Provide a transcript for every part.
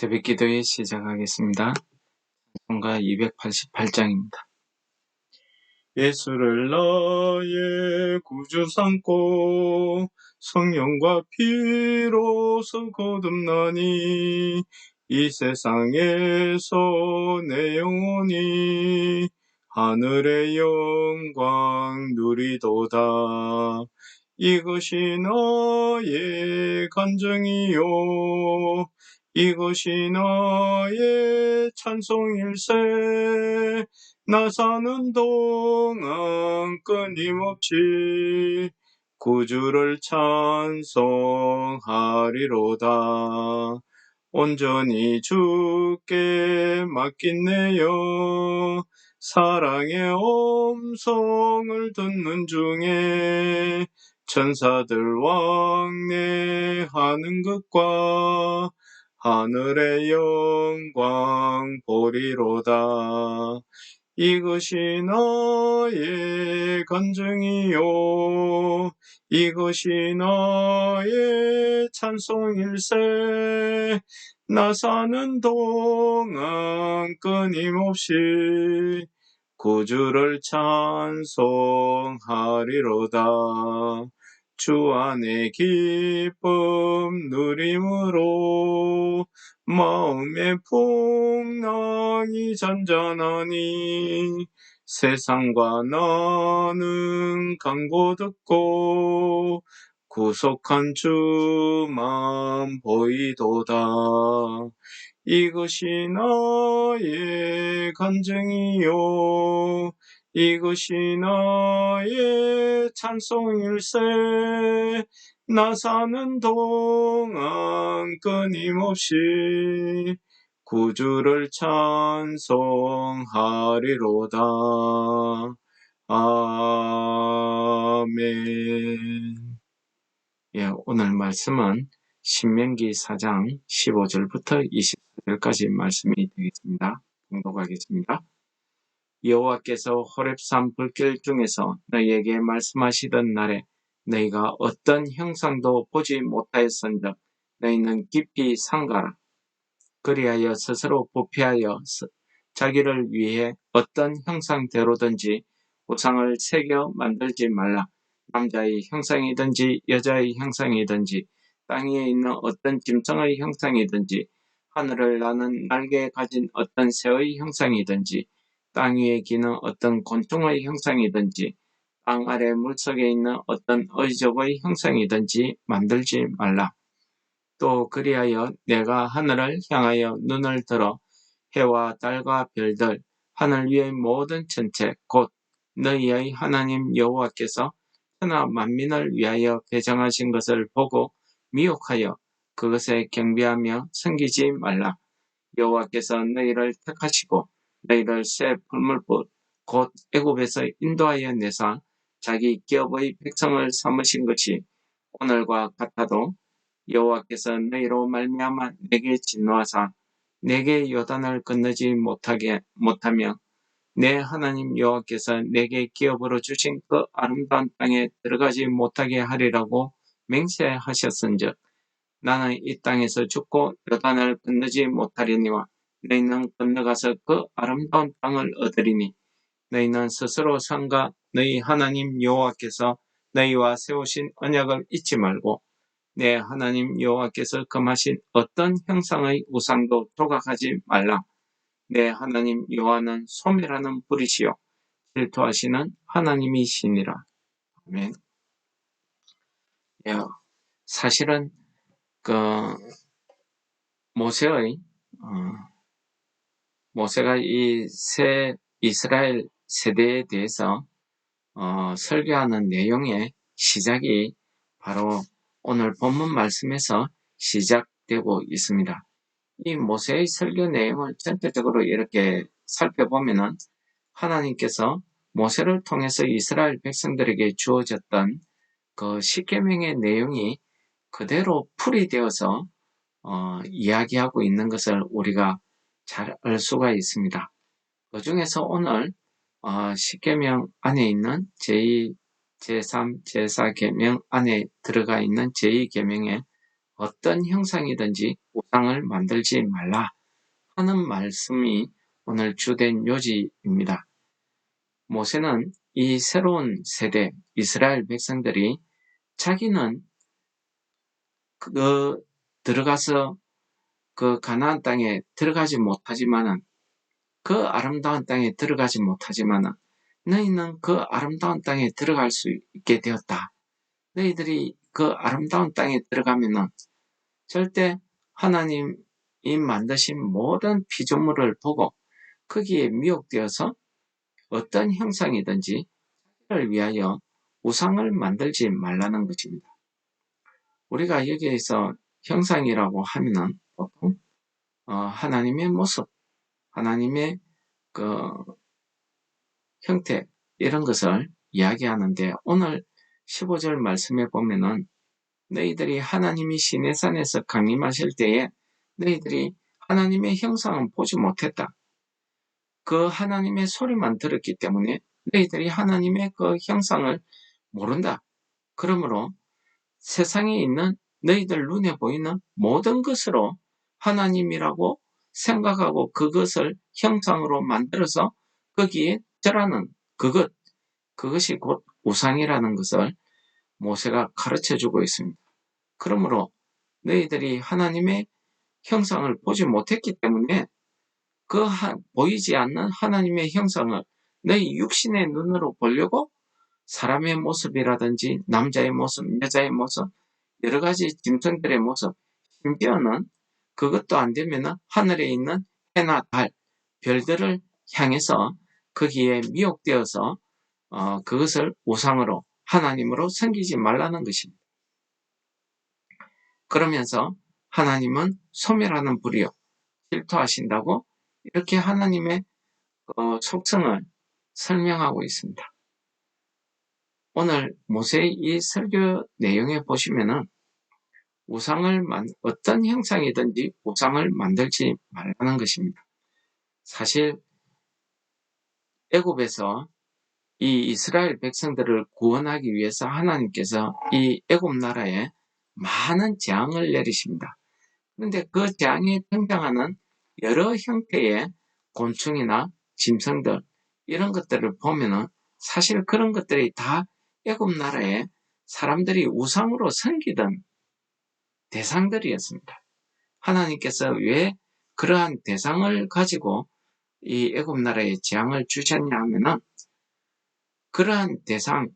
새벽 기도회 시작하겠습니다. 성가 288장입니다. 예수를 나의 구주 삼고 성령과 피로서 거듭나니 이 세상에서 내 영혼이 하늘의 영광 누리도다. 이것이 나의 간증이요 이것이 나의 찬송일세. 나 사는 동안 끊임없이 구주를 찬송하리로다. 온전히 주께 맡긴내요. 사랑의 음성을 듣는 중에 천사들 왕래하는 것과 하늘의 영광 보리로다. 이것이 나의 간증이요 이것이 나의 찬송일세. 나 사는 동안 끊임없이 구주를 찬송하리로다. 주 안의 기쁨 누림으로 마음의 풍랑이 잔잔하니 세상과 나는 강고 듣고 구속한 주만 보이도다. 이것이 나의 간증이요 이것이 나의 찬송일세. 나 사는 동안 끊임없이 구주를 찬송하리로다. 아멘. 오늘 말씀은 신명기 4장 15절부터 20절까지 말씀이 되겠습니다. 봉독하겠습니다. 여호와께서 호렙산 불길 중에서 너희에게 말씀하시던 날에 너희가 어떤 형상도 보지 못하였은즉 너희는 깊이 삼가라. 그리하여 스스로 부패하여 자기를 위해 어떤 형상대로든지 우상을 새겨 만들지 말라. 남자의 형상이든지 여자의 형상이든지 땅 위에 있는 어떤 짐승의 형상이든지 하늘을 나는 날개 가진 어떤 새의 형상이든지 땅 위에 기는 어떤 곤충의 형상이든지 땅 아래 물속에 있는 어떤 어이족의 형상이든지 만들지 말라. 또 그리하여 내가 하늘을 향하여 눈을 들어 해와 달과 별들 하늘 위의 모든 천체 곧 너희의 하나님 여호와께서 천하 만민을 위하여 배정하신 것을 보고 미혹하여 그것에 경배하며 섬기지 말라. 여호와께서 너희를 택하시고 너희를 새 풀물불 곧 애굽에서 인도하여 내사 자기 기업의 백성을 삼으신 것이 오늘과 같아도 여호와께서 너희로 말미암아 내게 진노하사 내게 요단을 건너지 못하며 내 하나님 여호와께서 내게 기업으로 주신 그 아름다운 땅에 들어가지 못하게 하리라고 맹세하셨은즉 나는 이 땅에서 죽고 요단을 건너지 못하리니와 너희는 건너가서 그 아름다운 땅을 얻으리니 너희는 스스로 삼가 너희 하나님 여호와께서 너희와 세우신 언약을 잊지 말고 내 하나님 여호와께서 금하신 어떤 형상의 우상도 조각하지 말라. 내 하나님 여호와는 소멸하는 불이시요 질투하시는 하나님이시니라. 아멘. 사실은 모세가 이 새 이스라엘 세대에 대해서 설교하는 내용의 시작이 바로 오늘 본문 말씀에서 시작되고 있습니다. 이 모세의 설교 내용을 전체적으로 이렇게 살펴보면은 하나님께서 모세를 통해서 이스라엘 백성들에게 주어졌던 그 십계명의 내용이 그대로 풀이되어서 이야기하고 있는 것을 우리가 잘 알 수가 있습니다. 그 중에서 오늘 십계명 안에 있는 제2, 제3, 제4계명 안에 들어가 있는 제2계명에 어떤 형상이든지 우상을 만들지 말라 하는 말씀이 오늘 주된 요지입니다. 모세는 이 새로운 세대 이스라엘 백성들이 자기는 들어가서 그 가나안 땅에 들어가지 못하지만은 그 아름다운 땅에 들어가지 못하지만은 너희는 그 아름다운 땅에 들어갈 수 있게 되었다. 너희들이 그 아름다운 땅에 들어가면은 절대 하나님이 만드신 모든 피조물을 보고 거기에 미혹되어서 어떤 형상이든지 자기를 위하여 우상을 만들지 말라는 것입니다. 우리가 여기에서 형상이라고 하면은 보통 하나님의 모습, 하나님의 그 형태 이런 것을 이야기하는데 오늘 15절 말씀에 보면은 너희들이 하나님이 시내산에서 강림하실 때에 너희들이 하나님의 형상은 보지 못했다. 그 하나님의 소리만 들었기 때문에 너희들이 하나님의 그 형상을 모른다. 그러므로 세상에 있는 너희들 눈에 보이는 모든 것으로 하나님이라고 생각하고 그것을 형상으로 만들어서 거기에 절하는 그것이 곧 우상이라는 것을 모세가 가르쳐주고 있습니다. 그러므로 너희들이 하나님의 형상을 보지 못했기 때문에 그 보이지 않는 하나님의 형상을 너희 육신의 눈으로 보려고 사람의 모습이라든지 남자의 모습, 여자의 모습, 여러 가지 짐승들의 모습, 심지어는 그것도 안 되면 하늘에 있는 해나 달, 별들을 향해서 거기에 미혹되어서 그것을 우상으로 하나님으로 섬기지 말라는 것입니다. 그러면서 하나님은 소멸하는 불이요 질투하신다고 이렇게 하나님의 속성을 설명하고 있습니다. 오늘 모세의 이 설교 내용에 보시면은 어떤 형상이든지 우상을 만들지 말라는 것입니다. 사실 애굽에서 이 이스라엘 백성들을 구원하기 위해서 하나님께서 이 애굽 나라에 많은 재앙을 내리십니다. 그런데 그 재앙에 등장하는 여러 형태의 곤충이나 짐승들 이런 것들을 보면은 사실 그런 것들이 다 애굽 나라에 사람들이 우상으로 섬기던 대상들이었습니다. 하나님께서 왜 그러한 대상을 가지고 이 애굽 나라에 재앙을 주셨냐 하면은 그러한 대상,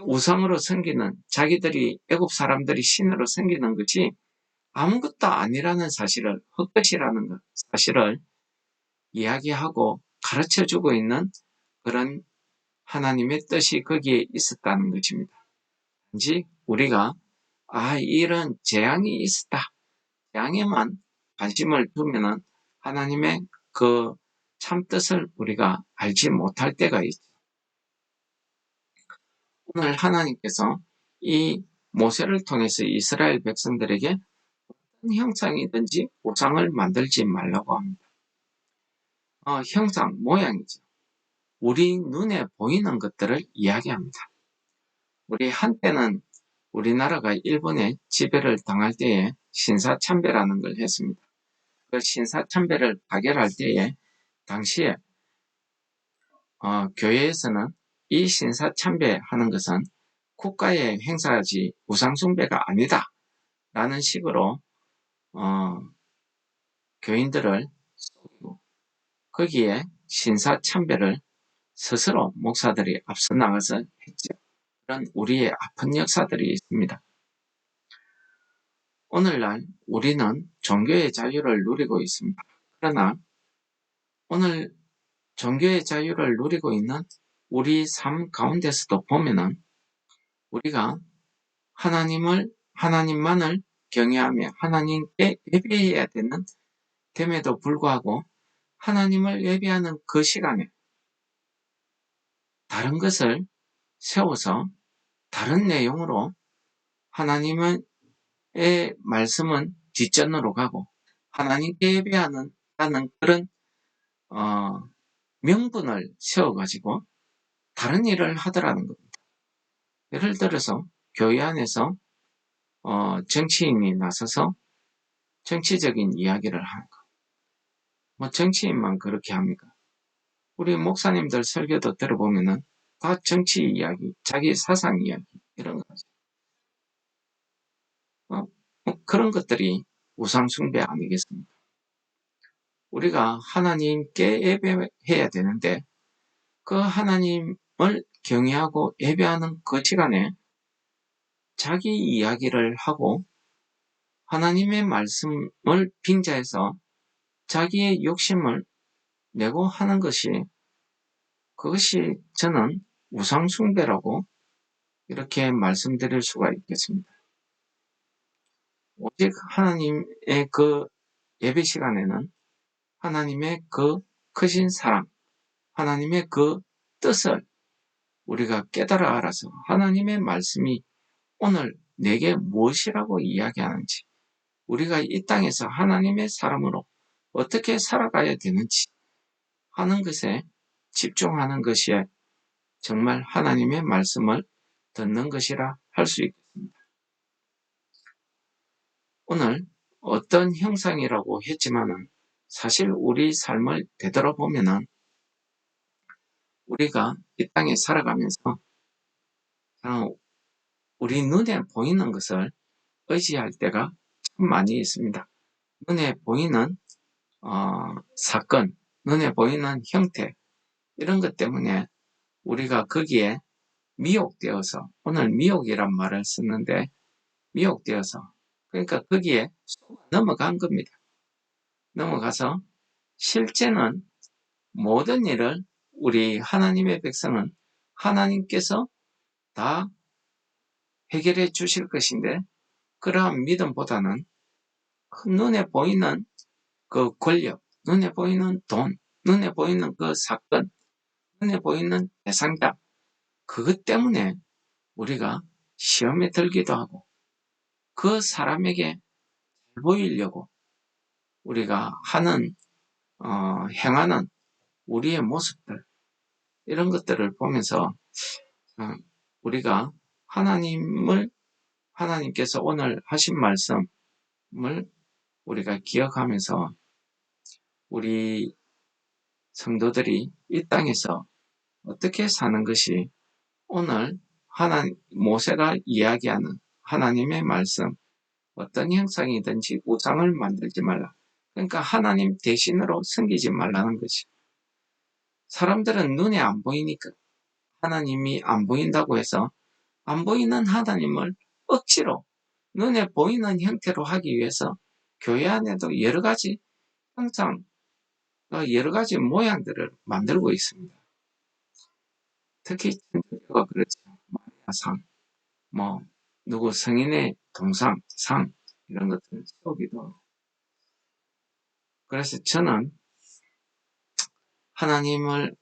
우상으로 섬기는 자기들이 애굽 사람들이 신으로 섬기는 것이 아무것도 아니라는 사실을 헛것이라는 사실을 이야기하고 가르쳐주고 있는 그런 하나님의 뜻이 거기에 있었다는 것입니다. 단지 우리가 이런 재앙이 있었다. 재앙에만 관심을 두면은 하나님의 그 참뜻을 우리가 알지 못할 때가 있죠. 오늘 하나님께서 이 모세를 통해서 이스라엘 백성들에게 어떤 형상이든지 우상을 만들지 말라고 합니다. 형상, 모양이죠. 우리 눈에 보이는 것들을 이야기합니다. 우리 한때는 우리나라가 일본의 지배를 당할 때에 신사참배라는 걸 했습니다. 그 신사참배를 타결할 때에 당시에 교회에서는 이 신사참배하는 것은 국가의 행사지 우상숭배가 아니다 라는 식으로 교인들을 거기에 신사참배를 스스로 목사들이 앞서 나가서 했죠. 그런 우리의 아픈 역사들이 있습니다. 오늘날 우리는 종교의 자유를 누리고 있습니다. 그러나 오늘 종교의 자유를 누리고 있는 우리 삶 가운데서도 보면은 우리가 하나님만을 경외하며 하나님께 예배해야 됨에도 불구하고 하나님을 예배하는 그 시간에 다른 것을 세워서 다른 내용으로 하나님의 말씀은 뒷전으로 가고 하나님께 예배하는 그런 명분을 세워가지고 다른 일을 하더라는 겁니다. 예를 들어서 교회 안에서 정치인이 나서서 정치적인 이야기를 하는 거. 뭐 정치인만 그렇게 합니까? 우리 목사님들 설교도 들어보면은 다 정치 이야기, 자기 사상 이야기 이런 거죠. 그런 것들이 우상 숭배 아니겠습니까? 우리가 하나님께 예배해야 되는데 그 하나님을 경외하고 예배하는 그 시간에 자기 이야기를 하고 하나님의 말씀을 빙자해서 자기의 욕심을 내고 하는 그것이 저는 우상 숭배라고 이렇게 말씀드릴 수가 있겠습니다. 오직 하나님의 그 예배 시간에는 하나님의 그 크신 사랑, 하나님의 그 뜻을 우리가 깨달아 알아서 하나님의 말씀이 오늘 내게 무엇이라고 이야기하는지, 우리가 이 땅에서 하나님의 사람으로 어떻게 살아가야 되는지 하는 것에 집중하는 것이 정말 하나님의 말씀을 듣는 것이라 할 수 있겠습니다. 오늘 어떤 형상이라고 했지만은 사실 우리 삶을 되돌아보면은 우리가 이 땅에 살아가면서 우리 눈에 보이는 것을 의지할 때가 참 많이 있습니다. 눈에 보이는 사건, 눈에 보이는 형태 이런 것 때문에 우리가 거기에 미혹되어서, 오늘 미혹이란 말을 썼는데 미혹되어서, 그러니까 거기에 넘어간 겁니다. 넘어가서 실제는 모든 일을 우리 하나님의 백성은 하나님께서 다 해결해 주실 것인데, 그러한 믿음보다는 눈에 보이는 그 권력, 눈에 보이는 돈, 눈에 보이는 그 사건, 눈에 보이는 대상자, 그것 때문에 우리가 시험에 들기도 하고 그 사람에게 보이려고 우리가 행하는 우리의 모습들, 이런 것들을 보면서 우리가 하나님께서 오늘 하신 말씀을 우리가 기억하면서 우리 성도들이 이 땅에서 어떻게 사는 것이 오늘 모세가 이야기하는 하나님의 말씀, 어떤 형상이든지 우상을 만들지 말라. 그러니까 하나님 대신으로 섬기지 말라는 것이. 사람들은 눈에 안 보이니까 하나님이 안 보인다고 해서 안 보이는 하나님을 억지로 눈에 보이는 형태로 하기 위해서 교회 안에도 여러 가지 형상, 여러 가지 모양들을 만들고 있습니다. 특히 천주교가 그렇죠. 마리아상, 누구 성인의 동상, 상, 이런 것들을 세우기도 하고. 그래서 저는 하나님을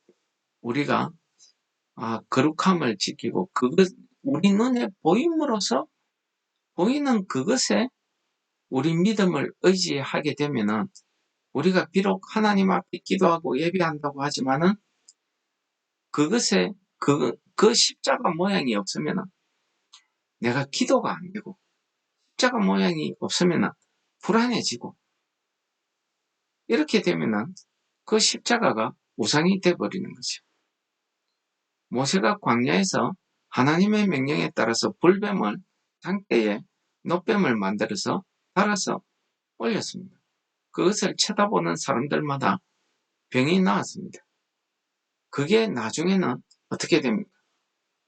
우리가 거룩함을 지키고 우리 눈에 보임으로써 보이는 그것에 우리 믿음을 의지하게 되면은 우리가 비록 하나님 앞에 기도하고 예배한다고 하지만은 그것에 그 십자가 모양이 없으면은 내가 기도가 안 되고 십자가 모양이 없으면은 불안해지고 이렇게 되면은 그 십자가가 우상이 되어버리는 거죠. 모세가 광야에서 하나님의 명령에 따라서 불뱀을 장대에 놋뱀을 만들어서 달아서 올렸습니다. 그것을 쳐다보는 사람들마다 병이 나았습니다. 그게 나중에는 어떻게 됩니까?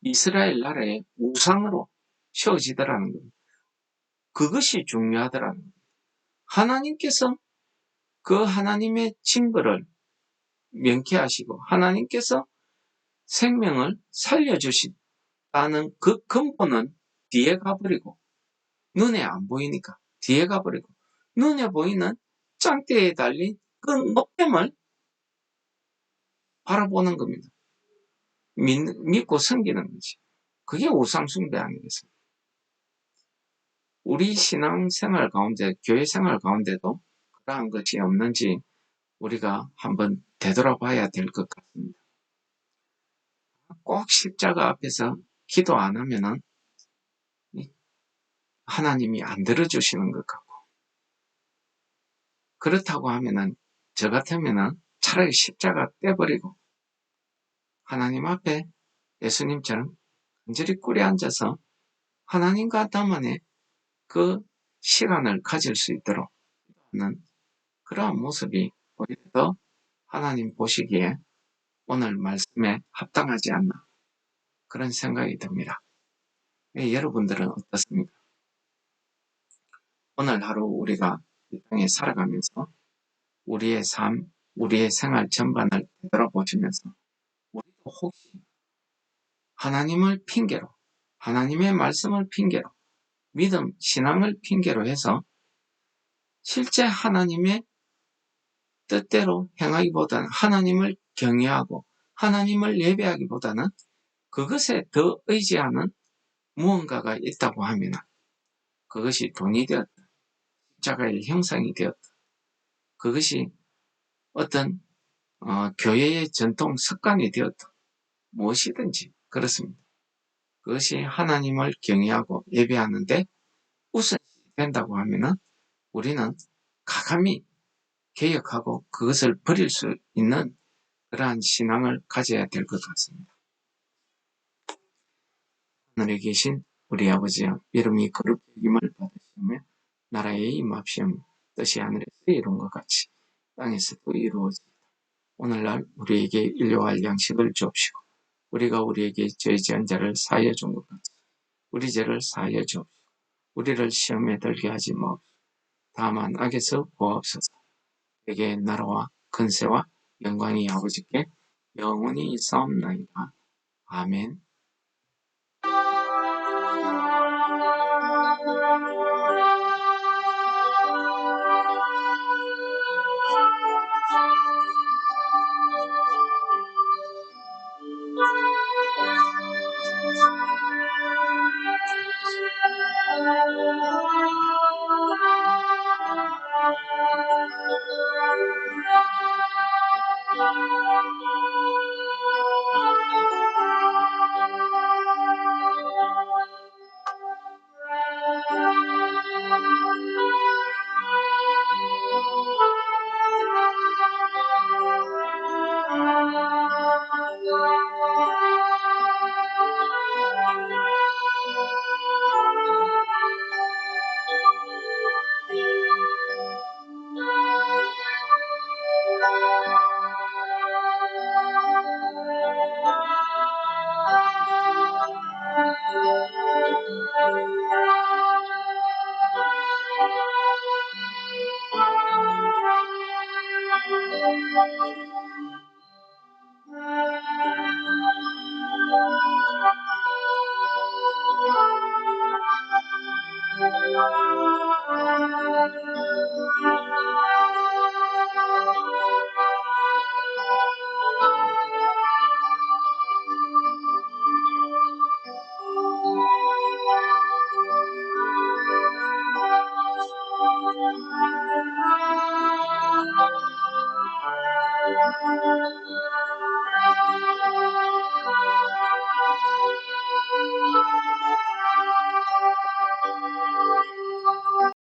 이스라엘 나라의 우상으로 세워지더라는 겁니다. 그것이 중요하더라는 겁니다. 하나님께서 그 하나님의 징벌을 명쾌하시고 하나님께서 생명을 살려주신다는 그 근본은 뒤에 가버리고 눈에 안 보이니까 뒤에 가버리고 눈에 보이는 짱대에 달린 그 놋뱀을 바라보는 겁니다. 믿고 섬기는 거지. 그게 우상숭배 아니겠습니까? 우리 신앙생활 가운데, 교회 생활 가운데도 그러한 것이 없는지 우리가 한번 되돌아봐야 될 것 같습니다. 꼭 십자가 앞에서 기도 안 하면은 하나님이 안 들어주시는 것 같고, 그렇다고 하면은 저 같으면은 차라리 십자가 떼버리고 하나님 앞에 예수님처럼 간절히 꿇에 앉아서 하나님과 나만의 그 시간을 가질 수 있도록 하는 그러한 모습이 오히려 더 하나님 보시기에 오늘 말씀에 합당하지 않나 그런 생각이 듭니다. 여러분들은 어떻습니까? 오늘 하루 우리가 이 땅에 살아가면서 우리의 삶, 우리의 생활 전반을 되돌아보시면서 우리도 혹시 하나님을 핑계로, 하나님의 말씀을 핑계로, 믿음, 신앙을 핑계로 해서 실제 하나님의 뜻대로 행하기보다는 하나님을 경외하고 하나님을 예배하기보다는 그것에 더 의지하는 무언가가 있다고 하면 그것이 돈이 되었다, 십자가의 형상이 되었다, 그것이 어떤 교회의 전통 습관이 되었다, 무엇이든지 그렇습니다. 그것이 하나님을 경외하고 예배하는데 우선이 된다고 하면 우리는 가감히 개혁하고 그것을 버릴 수 있는 그러한 신앙을 가져야 될 것 같습니다. 하늘에 계신 우리 아버지여, 이름이 거룩히 여김을 받으시며 나라에 임합시며 뜻이 하늘에서 이룬 것 같이 땅에서도 이루어지이다. 오늘날 우리에게 일용할 양식을 주옵시고 우리가 우리에게 죄 지은 자를 사하여 준 것 같이 우리 죄를 사하여 주옵시고 우리를 시험에 들게 하지 마옵시고 다만 악에서 구하옵소서. 내게 나라와 근세와 영광이 아버지께 영원히 있사옵나이다. 아멘.